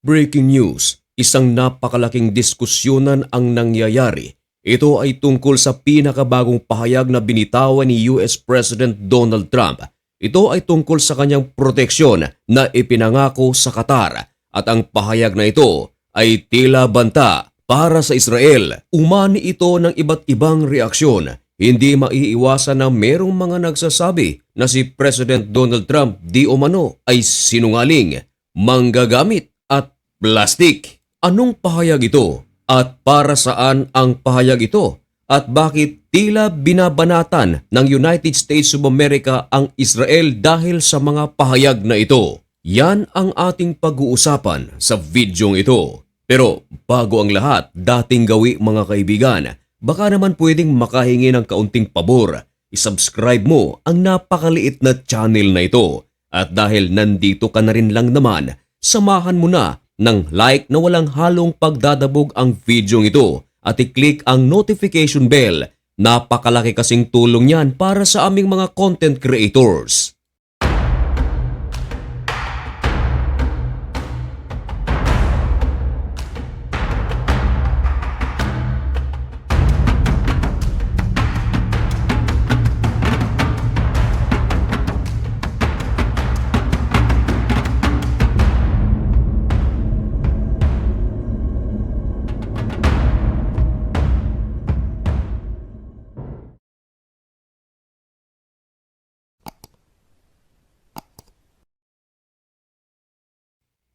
Breaking news, isang napakalaking diskusyonan ang nangyayari. Ito ay tungkol sa pinakabagong pahayag na binitawan ni US President Donald Trump. Ito ay tungkol sa kanyang proteksyon na ipinangako sa Qatar at ang pahayag na ito ay tila banta para sa Israel. Umani ito ng iba't ibang reaksyon. Hindi maiiwasan na merong mga nagsasabi na si President Donald Trump di umano ay sinungaling, manggagamit at plastik. Anong pahayag ito? At para saan ang pahayag ito? At bakit tila binabanatan ng United States of America ang Israel dahil sa mga pahayag na ito? Yan ang ating pag-uusapan sa videong ito. Pero bago ang lahat, dating gawi mga kaibigan, baka naman pwedeng makahingi ng kaunting pabor. I-subscribe mo ang napakaliit na channel na ito. At dahil nandito ka na rin lang naman, samahan mo na ng like na walang halong pagdadabog ang videong ito at i-click ang notification bell. Napakalaki kasing tulong yan para sa aming mga content creators.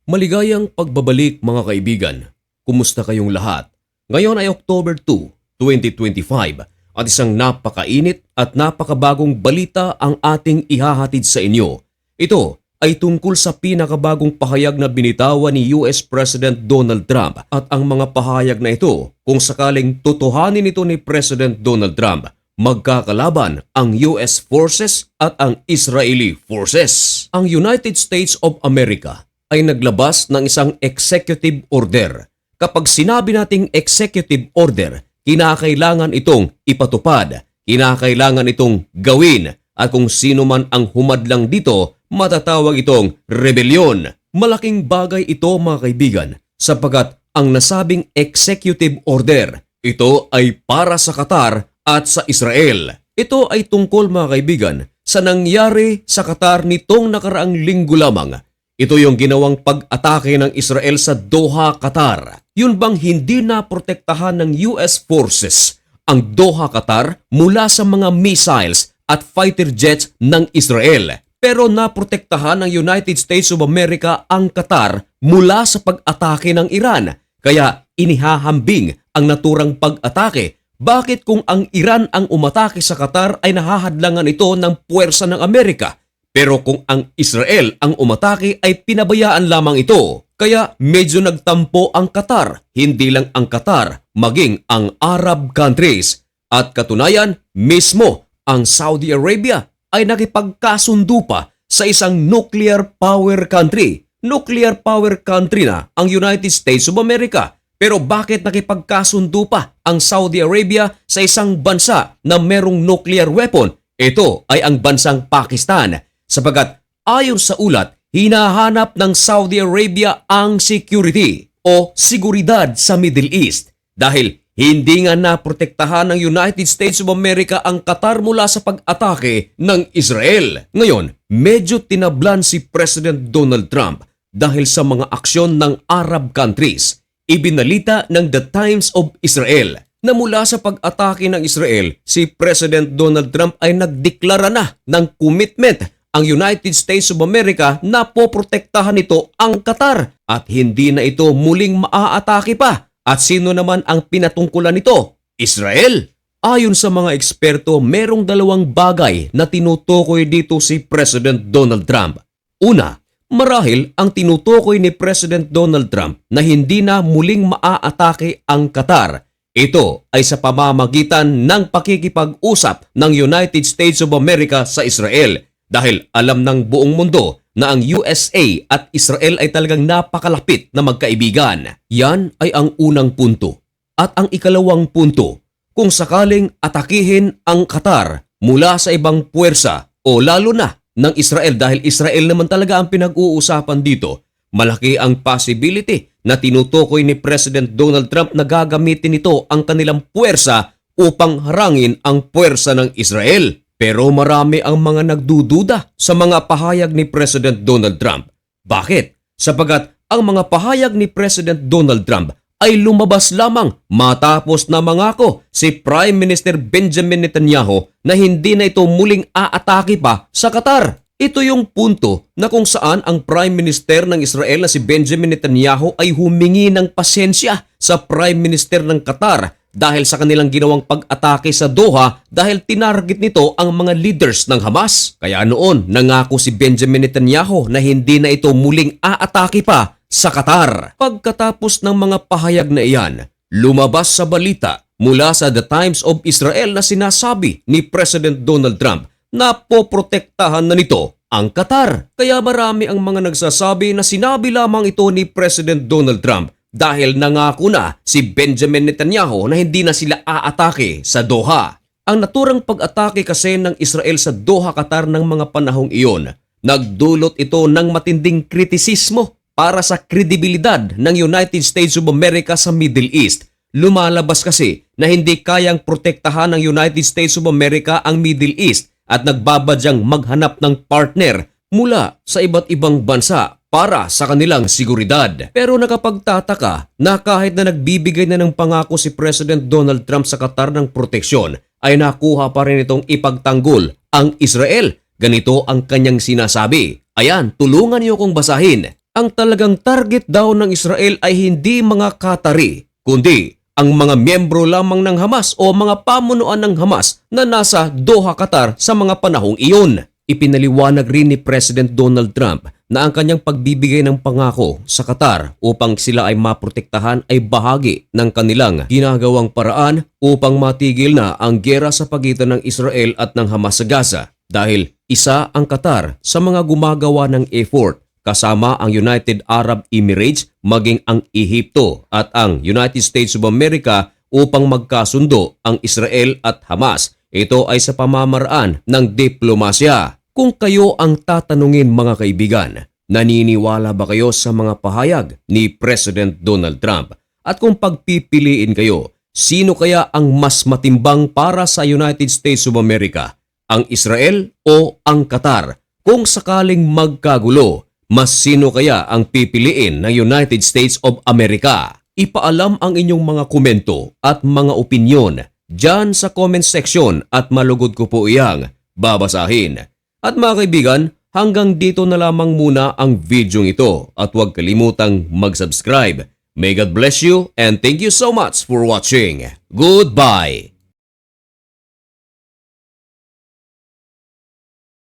Maligayang pagbabalik mga kaibigan. Kumusta kayong lahat? Ngayon ay October 2, 2025 at isang napakainit at napakabagong balita ang ating ihahatid sa inyo. Ito ay tungkol sa pinakabagong pahayag na binitawan ni US President Donald Trump at ang mga pahayag na ito kung sakaling totohanin ito ni President Donald Trump, magkakalaban ang US forces at ang Israeli forces. Ang United States of America ay naglabas ng isang executive order. Kapag sinabi nating executive order, kinakailangan itong ipatupad, kinakailangan itong gawin, at kung sino man ang humadlang dito, matatawag itong rebellion. Malaking bagay ito mga kaibigan, sapagkat ang nasabing executive order, ito ay para sa Qatar at sa Israel. Ito ay tungkol mga kaibigan sa nangyari sa Qatar nitong nakaraang linggo lamang. Ito yung ginawang pag-atake ng Israel sa Doha, Qatar. Yun bang hindi naprotektahan ng US forces ang Doha, Qatar mula sa mga missiles at fighter jets ng Israel? Pero naprotektahan ng United States of America ang Qatar mula sa pag-atake ng Iran. Kaya inihahambing ang naturang pag-atake. Bakit kung ang Iran ang umatake sa Qatar ay nahahadlangan ito ng puwersa ng Amerika? Pero kung ang Israel ang umatake ay pinabayaan lamang ito. Kaya medyo nagtampo ang Qatar, hindi lang ang Qatar, maging ang Arab countries. At katunayan, mismo ang Saudi Arabia ay nakipagkasundo pa sa isang nuclear power country. Nuclear power country na ang United States of America. Pero bakit nakipagkasundo pa ang Saudi Arabia sa isang bansa na merong nuclear weapon? Ito ay ang bansang Pakistan. Sapagat ayon sa ulat, hinahanap ng Saudi Arabia ang security o seguridad sa Middle East dahil hindi nga naprotektahan ng United States of America ang Qatar mula sa pag-atake ng Israel. Ngayon, medyo tinablan si President Donald Trump dahil sa mga aksyon ng Arab countries. Ibinalita ng The Times of Israel na mula sa pag-atake ng Israel, si President Donald Trump ay nagdeklara na ng commitment ang United States of America na poprotektahan nito ang Qatar at hindi na ito muling maaatake pa. At sino naman ang pinatungkulan nito? Israel! Ayon sa mga eksperto, merong dalawang bagay na tinutukoy dito si President Donald Trump. Una, marahil ang tinutukoy ni President Donald Trump na hindi na muling maaatake ang Qatar. Ito ay sa pamamagitan ng pakikipag-usap ng United States of America sa Israel. Dahil alam ng buong mundo na ang USA at Israel ay talagang napakalapit na magkaibigan. Yan ay ang unang punto. At ang ikalawang punto, kung sakaling atakihin ang Qatar mula sa ibang puwersa o lalo na ng Israel dahil Israel naman talaga ang pinag-uusapan dito, malaki ang possibility na tinutukoy ni President Donald Trump na gagamitin nito ang kanilang puwersa upang harangin ang puwersa ng Israel. Pero marami ang mga nagdududa sa mga pahayag ni President Donald Trump. Bakit? Sapagat ang mga pahayag ni President Donald Trump ay lumabas lamang matapos na mangako si Prime Minister Benjamin Netanyahu na hindi na ito muling aatake pa sa Qatar. Ito yung punto na kung saan ang Prime Minister ng Israel na si Benjamin Netanyahu ay humingi ng pasensya sa Prime Minister ng Qatar dahil sa kanilang ginawang pag-atake sa Doha dahil tinarget nito ang mga leaders ng Hamas. Kaya noon, nangako si Benjamin Netanyahu na hindi na ito muling aatake pa sa Qatar. Pagkatapos ng mga pahayag na iyan, lumabas sa balita mula sa The Times of Israel na sinasabi ni President Donald Trump na poprotektahan na nito ang Qatar. Kaya marami ang mga nagsasabi na sinabi lamang ito ni President Donald Trump dahil nangako na si Benjamin Netanyahu na hindi na sila aatake sa Doha. Ang naturang pag-atake kasi ng Israel sa Doha, Qatar ng mga panahong iyon, nagdulot ito ng matinding kritisismo para sa kredibilidad ng United States of America sa Middle East. Lumalabas kasi na hindi kayang protektahan ng United States of America ang Middle East at nagbabadyang maghanap ng partner mula sa iba't ibang bansa para sa kanilang seguridad. Pero nakapagtataka na kahit na nagbibigay na ng pangako si President Donald Trump sa Qatar ng proteksyon, ay nakuha pa rin itong ipagtanggol ang Israel. Ganito ang kanyang sinasabi. Ayan, tulungan niyo kong basahin. Ang talagang target daw ng Israel ay hindi mga Qatari, kundi ang mga miyembro lamang ng Hamas o mga pamunuan ng Hamas na nasa Doha, Qatar sa mga panahong iyon. Ipinaliwanag rin ni President Donald Trump na ang kanyang pagbibigay ng pangako sa Qatar upang sila ay maprotektahan ay bahagi ng kanilang ginagawang paraan upang matigil na ang giyera sa pagitan ng Israel at ng Hamas sa Gaza. Dahil isa ang Qatar sa mga gumagawa ng effort kasama ang United Arab Emirates, maging ang Ehipto at ang United States of America upang magkasundo ang Israel at Hamas. Ito ay sa pamamaraan ng diplomasya. Kung kayo ang tatanungin mga kaibigan, naniniwala ba kayo sa mga pahayag ni President Donald Trump? At kung pagpipiliin kayo, sino kaya ang mas matimbang para sa United States of America? Ang Israel o ang Qatar? Kung sakaling magkagulo, mas sino kaya ang pipiliin ng United States of America? Ipaalam ang inyong mga komento at mga opinyon diyan sa comment section at malugod ko po iyang babasahin. At mga kaibigan, hanggang dito na lamang muna ang video ito at huwag kalimutang mag-subscribe. May God bless you and thank you so much for watching. Goodbye!